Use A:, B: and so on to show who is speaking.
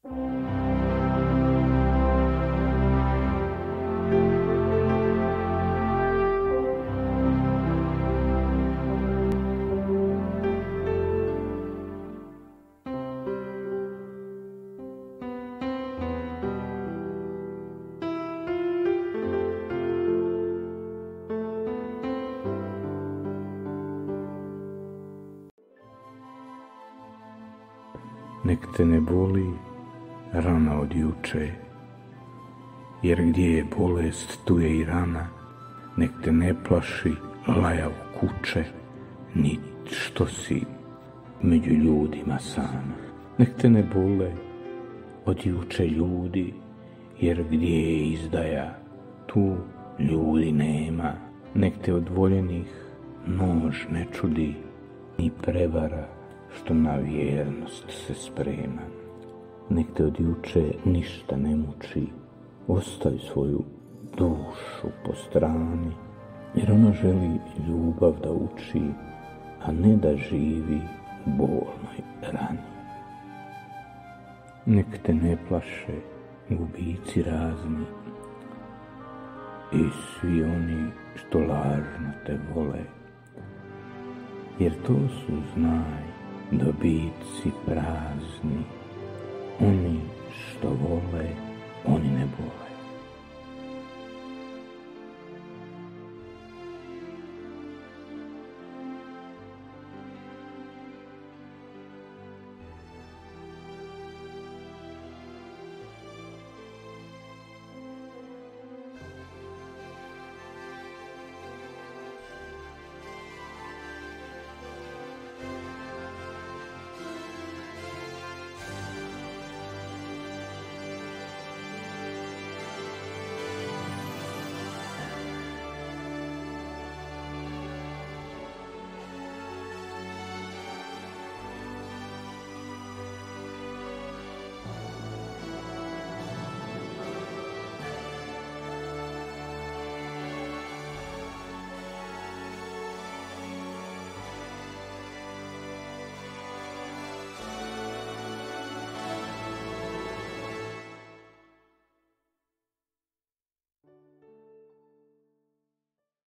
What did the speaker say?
A: Nek te ne boli rana od juče, jer gdje je bolest tu je i rana. Nek te ne plaši lajav kuće, ni što si među ljudima sama. Nek te ne bole od juče ljudi, jer gdje je izdaja tu ljudi nema. Nek te od voljenih nož ne čudi, ni prevara što na vjernost se sprema. Nek te od juče ništa ne muči, ostavi svoju dušu po strani, jer ona želi ljubav da uči, a ne da živi u bolnoj rani. Nek te ne plaše gubici razni i svi oni što lažno te vole, jer to su, znaj, dobici prazni, oni što vole